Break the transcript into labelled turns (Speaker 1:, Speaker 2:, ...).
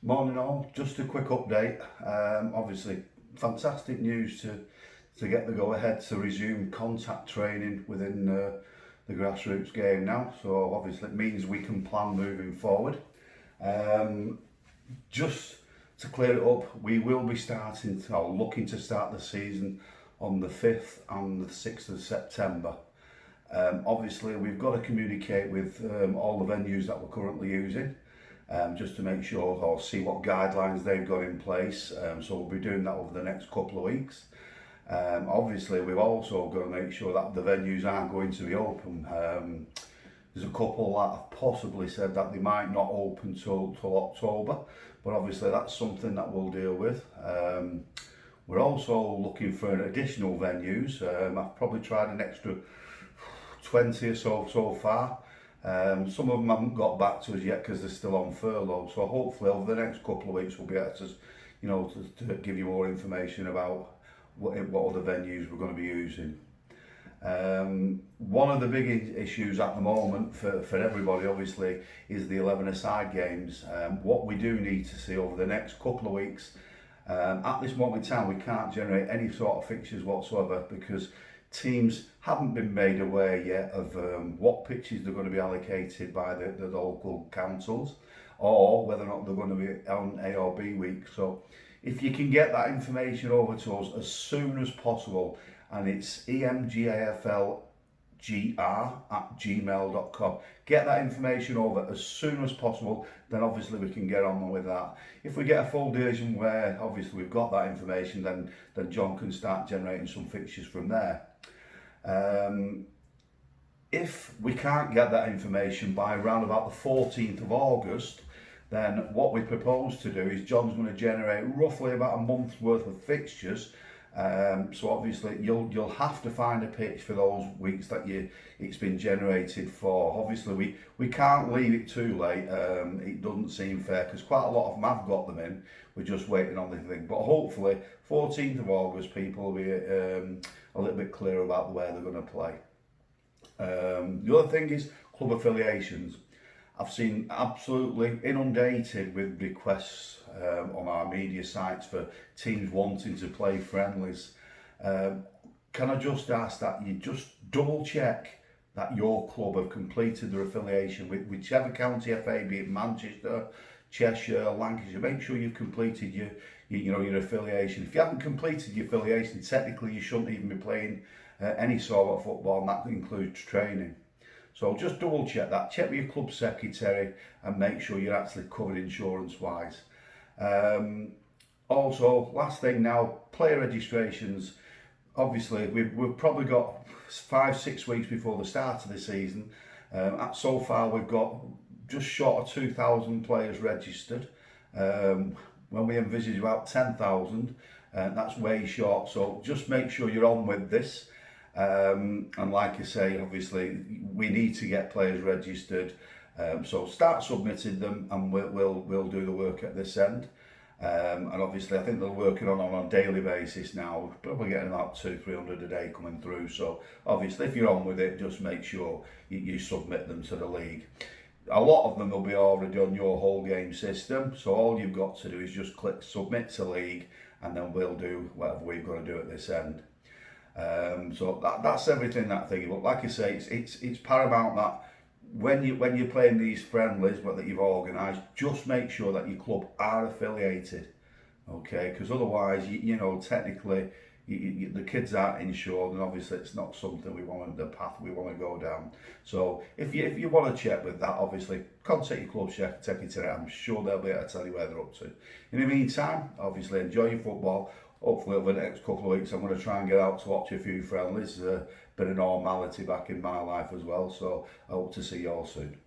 Speaker 1: Morning all, just a quick update. Obviously, fantastic news to get the go ahead to resume contact training within the grassroots game now. So obviously it means we can plan moving forward. Just to clear it up, we will be looking to start the season on the 5th and the 6th of September. Obviously, we've got to communicate with all the venues that we're currently using. Just to make sure or see what guidelines they've got in place. So we'll be doing that over the next couple of weeks. Obviously, we've also got to make sure that the venues are going to be open. There's a couple that have possibly said that they might not open till October, but obviously that's something that we'll deal with. We're also looking for additional venues. I've probably tried an extra 20 or so far. Some of them haven't got back to us yet because they're still on furlough. So hopefully over the next couple of weeks we'll be able to give you more information about what other venues we're going to be using. One of the big issues at the moment for everybody obviously is the 11-a-side games. What we do need to see over the next couple of weeks, at this moment in time we can't generate any sort of fixtures whatsoever because teams haven't been made aware yet of what pitches they're going to be allocated by the local councils or whether or not they're going to be on A or B week. So if you can get that information over to us as soon as possible, and it's emgaflgr@gmail.com. Get that information over as soon as possible, then obviously we can get on with that. If we get a full division where obviously we've got that information, then John can start generating some fixtures from there. If we can't get that information by around about the 14th of August, then what we propose to do is John's going to generate roughly about a month's worth of fixtures. So obviously you'll have to find a pitch for those weeks that it's been generated for. Obviously we can't leave it too late. It doesn't seem fair because quite a lot of them have got them in. We're just waiting on the thing. But hopefully 14th of August people will be a little bit clearer about where they're going to play. The other thing is club affiliations. I've seen absolutely inundated with requests on our media sites for teams wanting to play friendlies. Can I just ask that you just double check that your club have completed their affiliation with whichever county FA, be it Manchester, Cheshire, Lancashire. Make sure you've completed your affiliation. If you haven't completed your affiliation, technically you shouldn't even be playing any sort of football, and that includes training. So just double check that, check with your club secretary and make sure you're actually covered insurance wise. Also, last thing now, player registrations. Obviously we've probably got 5-6 weeks before the start of the season. So far we've got just short of 2,000 players registered. When we envisage about 10,000, that's way short, so just make sure you're on with this. And like I say, obviously we need to get players registered, so start submitting them and we'll do the work at this end. And obviously I think they're working on a daily basis now, probably getting about 200-300 a day coming through. So obviously if you're on with it, just make sure you submit them to the league. A lot of them will be already on your whole game system, so all you've got to do is just click submit to league and then we'll do whatever we've got to do at this end. So that's everything that thing. But like I say, it's paramount that when you're playing these friendlies that you've organised, just make sure that your club are affiliated, okay? Because otherwise, technically, the kids aren't insured, and obviously it's not something the path we want to go down. So if you want to check with that, obviously contact your club secretary. I'm sure they'll be able to tell you where they're up to. In the meantime, obviously enjoy your football. Hopefully over the next couple of weeks I'm going to try and get out to watch a few friendlies. Bit of normality back in my life as well, so I hope to see you all soon.